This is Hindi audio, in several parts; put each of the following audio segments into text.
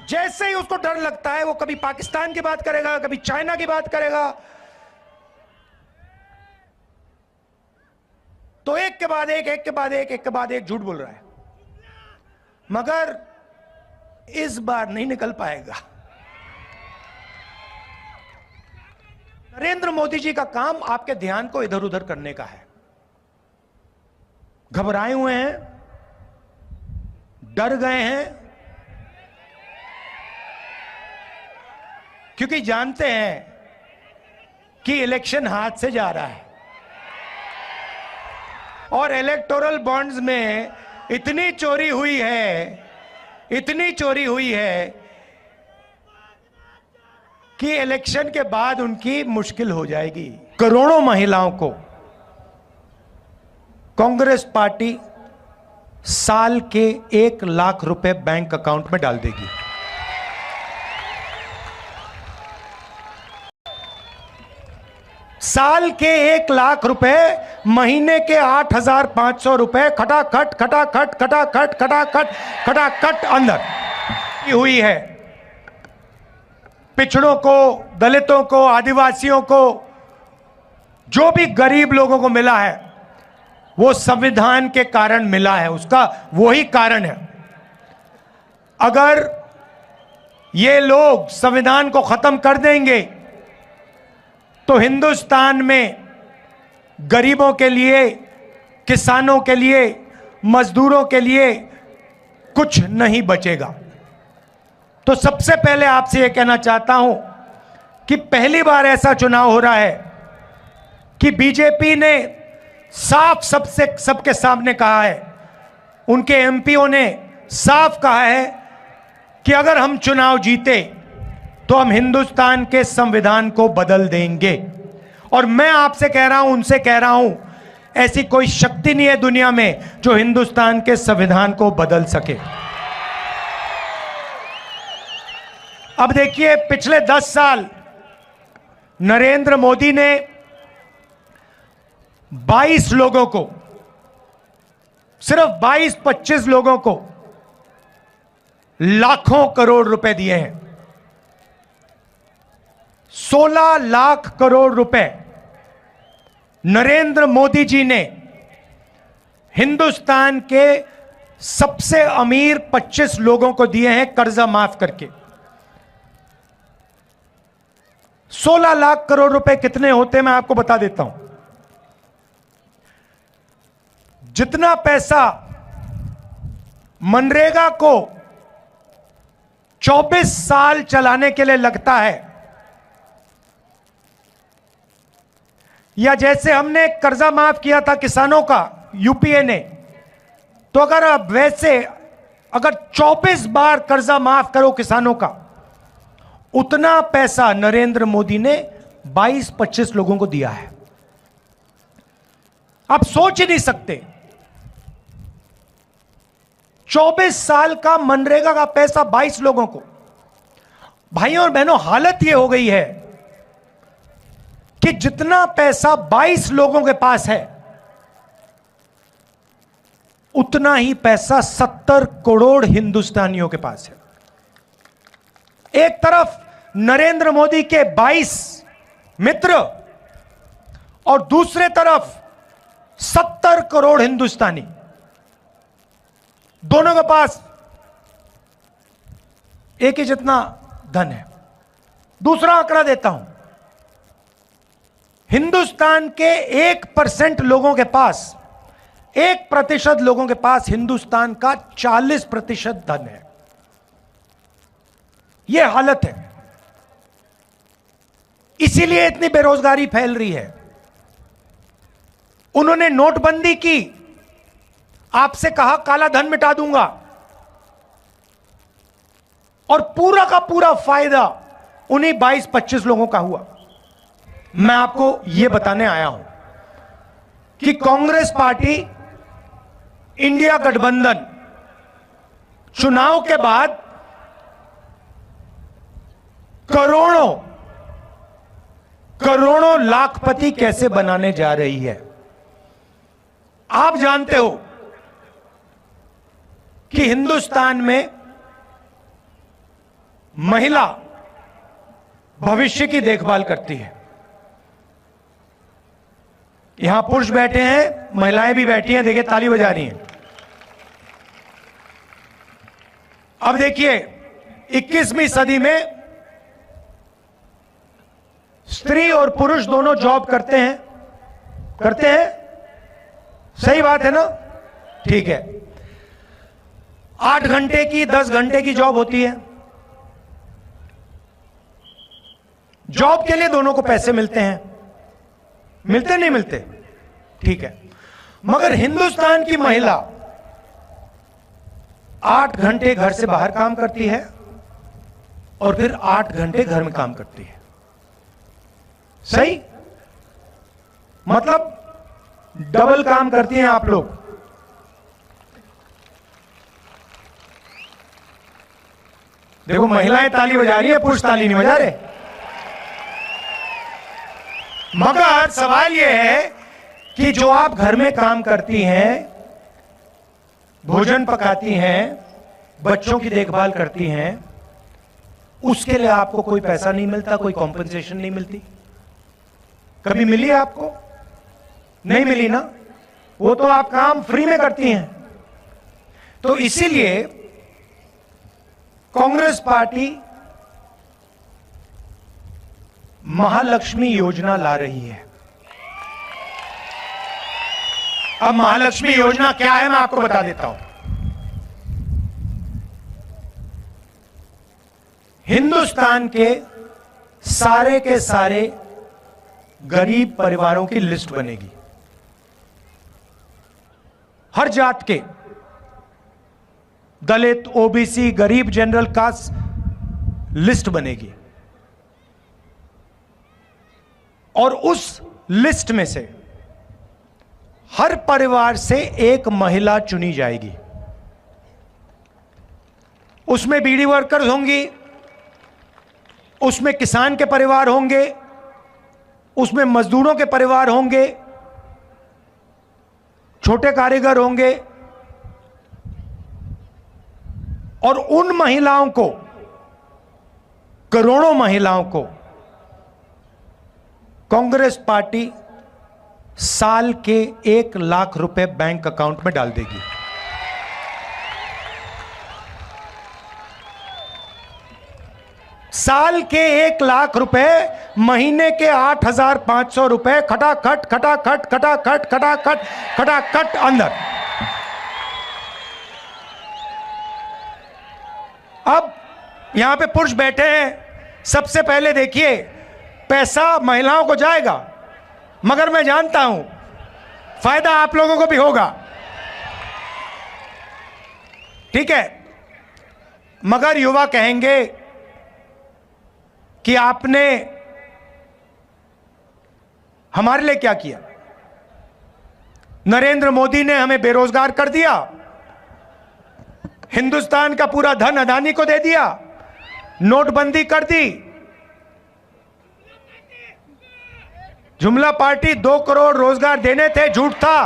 जैसे ही उसको डर लगता है वो कभी पाकिस्तान की बात करेगा, कभी चाइना की बात करेगा। तो एक के बाद एक झूठ बोल रहा है, मगर इस बार नहीं निकल पाएगा। नरेंद्र मोदी जी का काम आपके ध्यान को इधर उधर करने का है। घबराए हुए हैं, डर गए हैं, क्योंकि जानते हैं कि इलेक्शन हाथ से जा रहा है और इलेक्टोरल बॉन्ड्स में इतनी चोरी हुई है कि इलेक्शन के बाद उनकी मुश्किल हो जाएगी। करोड़ों महिलाओं को कांग्रेस पार्टी साल के 1 लाख रुपए बैंक अकाउंट में डाल देगी। साल के 1 लाख रुपए, महीने के 8,500 रुपए खटाखट अंदर हुई है। पिछड़ों को, दलितों को, आदिवासियों को, जो भी गरीब लोगों को मिला है वो संविधान के कारण मिला है, उसका वही कारण है। अगर ये लोग संविधान को खत्म कर देंगे तो हिंदुस्तान में गरीबों के लिए, किसानों के लिए, मजदूरों के लिए कुछ नहीं बचेगा। तो सबसे पहले आपसे यह कहना चाहता हूं कि पहली बार ऐसा चुनाव हो रहा है कि बीजेपी ने साफ सबके सामने कहा है, उनके एमपीओ ने साफ कहा है कि अगर हम चुनाव जीते तो हम हिंदुस्तान के संविधान को बदल देंगे। और मैं आपसे कह रहा हूं, उनसे कह रहा हूं, ऐसी कोई शक्ति नहीं है दुनिया में जो हिंदुस्तान के संविधान को बदल सके। अब देखिए, पिछले 10 साल नरेंद्र मोदी ने 22 लोगों को, सिर्फ 22-25 लोगों को लाखों करोड़ रुपए दिए हैं। 16 लाख करोड़ रुपए नरेंद्र मोदी जी ने हिंदुस्तान के सबसे अमीर 25 लोगों को दिए हैं कर्जा माफ करके। 16 लाख करोड़ रुपए कितने होते मैं आपको बता देता हूं। जितना पैसा मनरेगा को 24 साल चलाने के लिए लगता है, या जैसे हमने कर्जा माफ किया था किसानों का यूपीए ने, तो अगर अब वैसे अगर 24 बार कर्जा माफ करो किसानों का, उतना पैसा नरेंद्र मोदी ने 22-25 लोगों को दिया है। आप सोच ही नहीं सकते, 24 साल का मनरेगा का पैसा 22 लोगों को। भाइयों और बहनों, हालत यह हो गई है कि जितना पैसा 22 लोगों के पास है, उतना ही पैसा 70 करोड़ हिंदुस्तानियों के पास है। एक तरफ नरेंद्र मोदी के 22 मित्र और दूसरे तरफ 70 करोड़ हिंदुस्तानी, दोनों के पास एक ही जितना धन है। दूसरा आंकड़ा देता हूं, हिंदुस्तान के 1% लोगों के पास, 1% लोगों के पास हिंदुस्तान का 40% धन है। यह हालत है, इसीलिए इतनी बेरोजगारी फैल रही है। उन्होंने नोटबंदी की, आपसे कहा काला धन मिटा दूंगा, और पूरा का पूरा फायदा उन्हीं 22-25 लोगों का हुआ। मैं आपको यह बताने आया हूं कि कांग्रेस पार्टी, इंडिया गठबंधन चुनाव के बाद करोड़ों लाखपति कैसे बनाने जा रही है। आप जानते हो कि हिंदुस्तान में महिला भविष्य की देखभाल करती है। यहां पुरुष बैठे हैं, महिलाएं भी बैठी हैं, देखिए ताली बजा रही हैं। अब देखिए 21वीं सदी में स्त्री और पुरुष दोनों जॉब करते हैं, सही बात है ना? ठीक है, 8 घंटे की 10 घंटे की जॉब होती है। जॉब के लिए दोनों को पैसे मिलते हैं, मिलते नहीं मिलते? ठीक है, मगर हिंदुस्तान की महिला 8 घंटे घर से बाहर काम करती है और फिर 8 घंटे घर में काम करती है। सही? मतलब डबल काम करती हैं आप लोग। देखो महिलाएं ताली बजा रही है, पुरुष ताली नहीं बजा रहे। मगर सवाल यह है कि जो आप घर में काम करती हैं, भोजन पकाती हैं, बच्चों की देखभाल करती हैं, उसके लिए आपको कोई पैसा नहीं मिलता, कोई कॉम्पेंसेशन नहीं मिलती? कभी मिली है आपको? नहीं मिली ना? वो तो आप काम फ्री में करती हैं। तो इसीलिए कांग्रेस पार्टी महालक्ष्मी योजना ला रही है। अब महालक्ष्मी योजना क्या है मैं आपको बता देता हूं। हिंदुस्तान के सारे गरीब परिवारों की लिस्ट बनेगी, हर जात के, दलित, ओबीसी, गरीब, जनरल कास्ट लिस्ट बनेगी और उस लिस्ट में से हर परिवार से एक महिला चुनी जाएगी। उसमें बीडी वर्कर्स होंगी, उसमें किसान के परिवार होंगे, उसमें मजदूरों के परिवार होंगे, छोटे कारीगर होंगे, और उन महिलाओं को, करोड़ों महिलाओं को कांग्रेस पार्टी साल के 1 लाख रुपए बैंक अकाउंट में डाल देगी। साल के 1 लाख रुपए, महीने के 8,500 रुपए, खटाखट खटाखट खटाखट खटाखट खटाखट अंदर। अब यहां पे पुरुष बैठे हैं, सबसे पहले देखिए पैसा महिलाओं को जाएगा, मगर मैं जानता हूं फायदा आप लोगों को भी होगा, ठीक है? मगर युवा कहेंगे कि आपने हमारे लिए क्या किया? नरेंद्र मोदी ने हमें बेरोजगार कर दिया, हिंदुस्तान का पूरा धन अदानी को दे दिया, नोटबंदी कर दी, जुमला पार्टी 2 करोड़ रोजगार देने थे, झूठ था,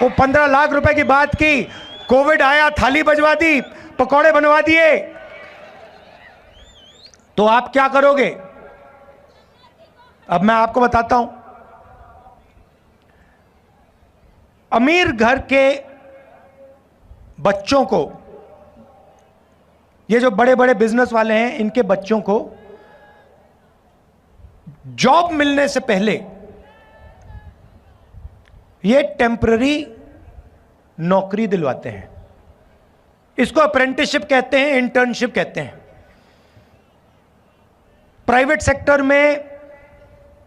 वो 15 लाख रुपए की बात की, कोविड आया, थाली बजवा दी, पकौड़े बनवा दिए। तो आप क्या करोगे? अब मैं आपको बताता हूं। अमीर घर के बच्चों को, ये जो बड़े बड़े बिजनेस वाले हैं, इनके बच्चों को जॉब मिलने से पहले ये टेम्पररी नौकरी दिलवाते हैं। इसको अप्रेंटिसशिप कहते हैं, इंटर्नशिप कहते हैं। प्राइवेट सेक्टर में,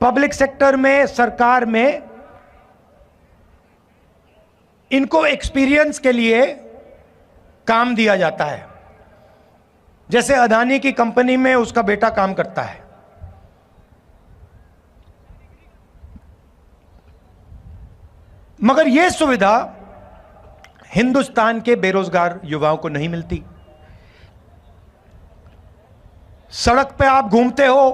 पब्लिक सेक्टर में, सरकार में इनको एक्सपीरियंस के लिए काम दिया जाता है। जैसे अदानी की कंपनी में उसका बेटा काम करता है। मगर यह सुविधा हिंदुस्तान के बेरोजगार युवाओं को नहीं मिलती। सड़क पे आप घूमते हो,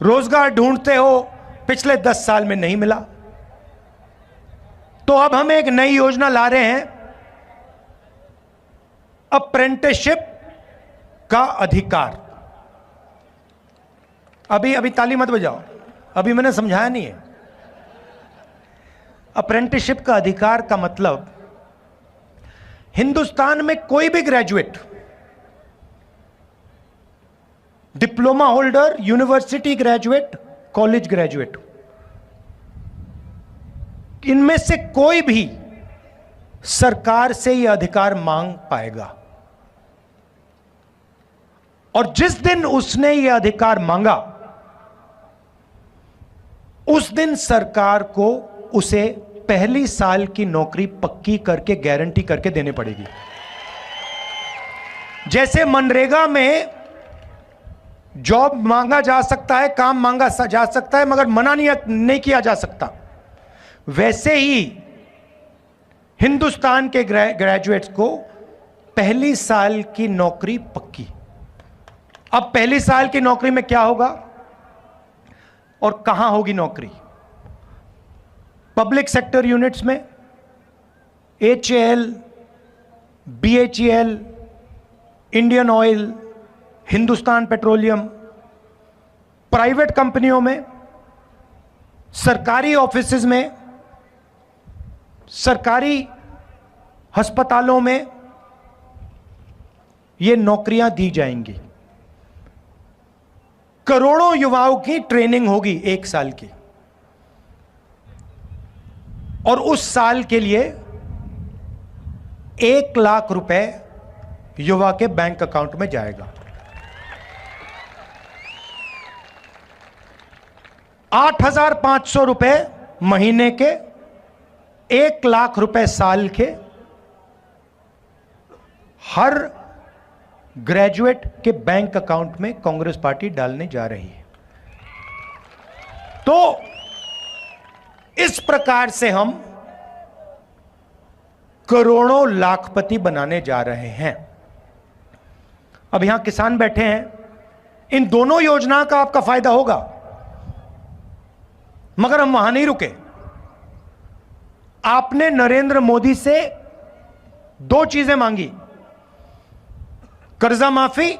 रोजगार ढूंढते हो, पिछले 10 साल में नहीं मिला। तो अब हम एक नई योजना ला रहे हैं, अप्रेंटिसशिप का अधिकार। अभी ताली मत बजाओ, अभी मैंने समझाया नहीं है। अप्रेंटिसशिप का अधिकार का मतलब हिंदुस्तान में कोई भी graduate, diploma holder, university graduate, college graduate, इनमें से कोई भी सरकार से यह अधिकार मांग पाएगा। और जिस दिन उसने यह अधिकार मांगा, उस दिन सरकार को उसे पहली साल की नौकरी पक्की करके, गारंटी करके देनी पड़ेगी। जैसे मनरेगा में जॉब मांगा जा सकता है, काम मांगा जा सकता है, मगर मना नहीं किया जा सकता, वैसे ही हिंदुस्तान के ग्रेजुएट्स को पहली साल की नौकरी पक्की। अब पहली साल की नौकरी में क्या होगा और कहां होगी नौकरी? पब्लिक सेक्टर यूनिट्स में, HAL, BHEL, Indian oil, Hindustan petroleum, private कंपनियों में, सरकारी ऑफिसेज में, सरकारी अस्पतालों में ये नौकरियां दी जाएंगी। करोड़ों युवाओं की ट्रेनिंग होगी 1 साल की, और उस साल के लिए 1 लाख रुपए युवा के बैंक अकाउंट में जाएगा। 8,500 रुपए महीने के, 1 लाख रुपए साल के, हर ग्रेजुएट के बैंक अकाउंट में कांग्रेस पार्टी डालने जा रही है। तो इस प्रकार से हम करोड़ों लाखपति बनाने जा रहे हैं। अब यहां किसान बैठे हैं, इन दोनों योजना का आपका फायदा होगा, मगर हम वहां नहीं रुके। आपने नरेंद्र मोदी से 2 चीजें मांगी, कर्जा माफी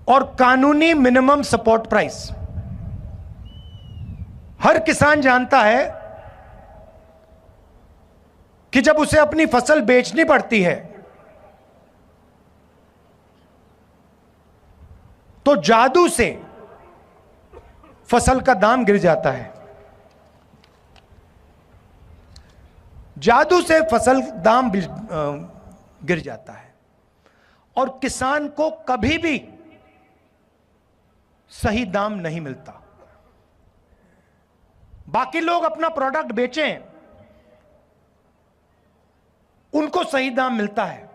और कानूनी मिनिमम सपोर्ट प्राइस। हर किसान जानता है कि जब उसे अपनी फसल बेचनी पड़ती है तो जादू से फसल का दाम गिर जाता है। जादू से फसल दाम गिर जाता है और किसान को कभी भी सही दाम नहीं मिलता। बाकी लोग अपना प्रोडक्ट बेचें, उनको सही दाम मिलता है।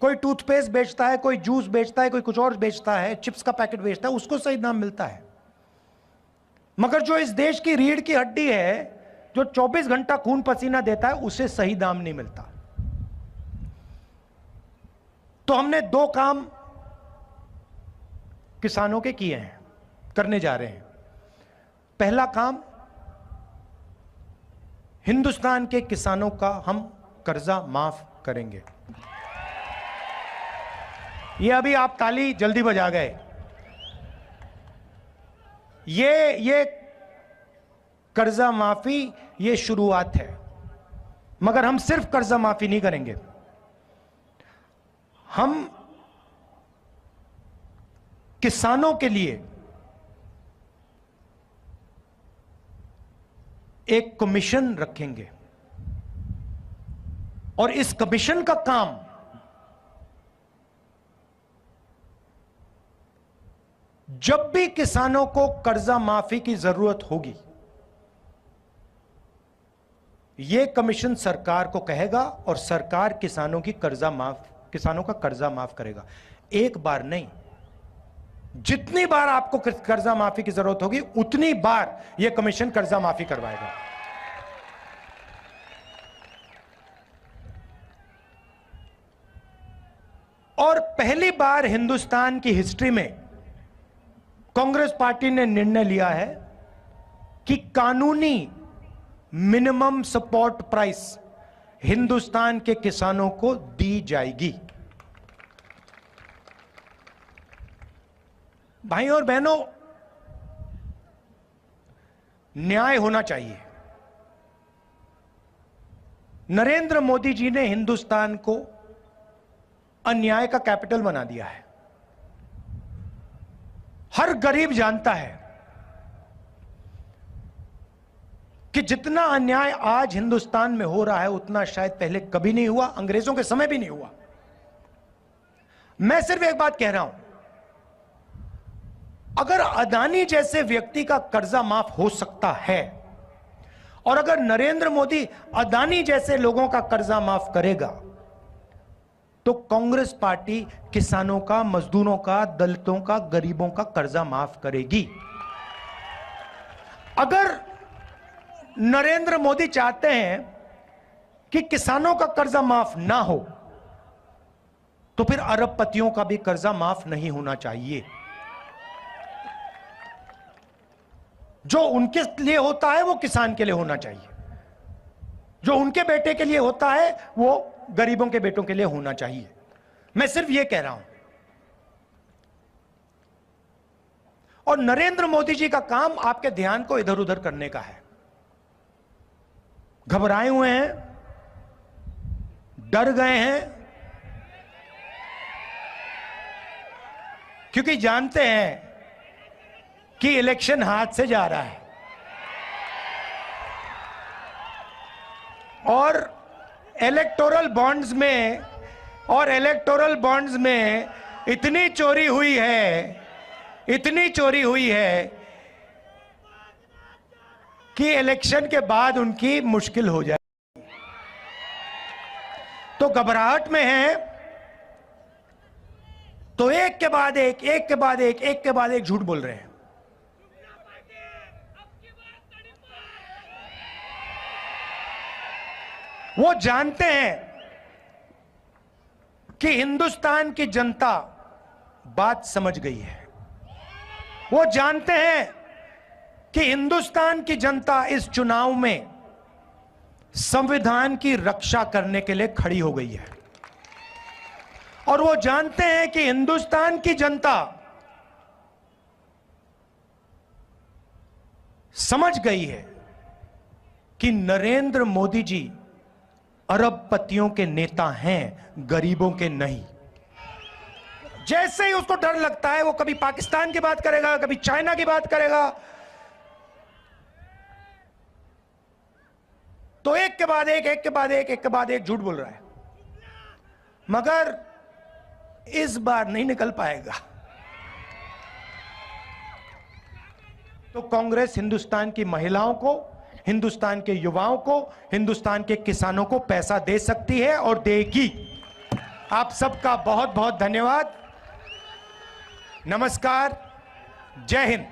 कोई टूथपेस्ट बेचता है, कोई जूस बेचता है, कोई कुछ और बेचता है, चिप्स का पैकेट बेचता है, उसको सही दाम मिलता है। मगर जो इस देश की रीढ़ की हड्डी है, जो 24 घंटा खून पसीना देता है, उसे सही दाम नहीं मिलता। तो हमने 2 काम किसानों के किए हैं, करने जा रहे हैं। पहला काम, हिंदुस्तान के किसानों का हम कर्जा माफ करेंगे। ये अभी आप ताली जल्दी बजा गए। ये कर्जा माफी ये शुरुआत है, मगर हम सिर्फ कर्जा माफी नहीं करेंगे। हम किसानों के लिए एक कमीशन रखेंगे और इस कमीशन का काम जब भी किसानों को कर्जा माफी की जरूरत होगी, यह कमीशन सरकार को कहेगा और सरकार किसानों का कर्जा माफ करेगा। एक बार नहीं, जितनी बार आपको कर्जा माफी की जरूरत होगी, उतनी बार यह कमीशन कर्जा माफी करवाएगा। और पहली बार हिंदुस्तान की हिस्ट्री में कांग्रेस पार्टी ने निर्णय लिया है कि कानूनी मिनिमम सपोर्ट प्राइस, हिंदुस्तान के किसानों को दी जाएगी। भाइयों और बहनों, न्याय होना चाहिए। नरेंद्र मोदी जी ने हिंदुस्तान को अन्याय का कैपिटल बना दिया है। हर गरीब जानता है कि जितना अन्याय आज हिंदुस्तान में हो रहा है उतना शायद पहले कभी नहीं हुआ, अंग्रेजों के समय भी नहीं हुआ। मैं सिर्फ एक बात कह रहा हूं, अगर अदानी जैसे व्यक्ति का कर्जा माफ हो सकता है और अगर नरेंद्र मोदी अदानी जैसे लोगों का कर्जा माफ करेगा तो कांग्रेस पार्टी किसानों का, मजदूरों का, दलितों का, गरीबों का कर्जा माफ करेगी। अगर नरेंद्र मोदी चाहते हैं कि किसानों का कर्जा माफ ना हो तो फिर अरबपतियों का भी कर्जा माफ नहीं होना चाहिए। जो उनके लिए होता है वो किसान के लिए होना चाहिए, जो उनके बेटे के लिए होता है वो गरीबों के बेटों के लिए होना चाहिए। मैं सिर्फ ये कह रहा हूं। और नरेंद्र मोदी जी का काम आपके ध्यान को इधर उधर करने का है। घबराए हुए हैं, डर गए हैं, क्योंकि जानते हैं कि इलेक्शन हाथ से जा रहा है और इलेक्टोरल बॉन्ड्स में इतनी चोरी हुई है कि इलेक्शन के बाद उनकी मुश्किल हो जाए। तो घबराहट में है तो एक के बाद एक झूठ बोल रहे हैं। वो जानते हैं कि हिंदुस्तान की जनता बात समझ गई है। वो जानते हैं कि हिंदुस्तान की जनता इस चुनाव में संविधान की रक्षा करने के लिए खड़ी हो गई है और वो जानते हैं कि हिंदुस्तान की जनता समझ गई है कि नरेंद्र मोदी जी अरबपतियों के नेता हैं, गरीबों के नहीं। जैसे ही उसको डर लगता है वो कभी पाकिस्तान की बात करेगा, कभी चाइना की बात करेगा, तो एक के बाद एक झूठ बोल रहा है, मगर इस बार नहीं निकल पाएगा। तो कांग्रेस हिंदुस्तान की महिलाओं को, हिंदुस्तान के युवाओं को, हिंदुस्तान के किसानों को पैसा दे सकती है और देगी। आप सबका बहुत बहुत धन्यवाद। नमस्कार, जय हिंद।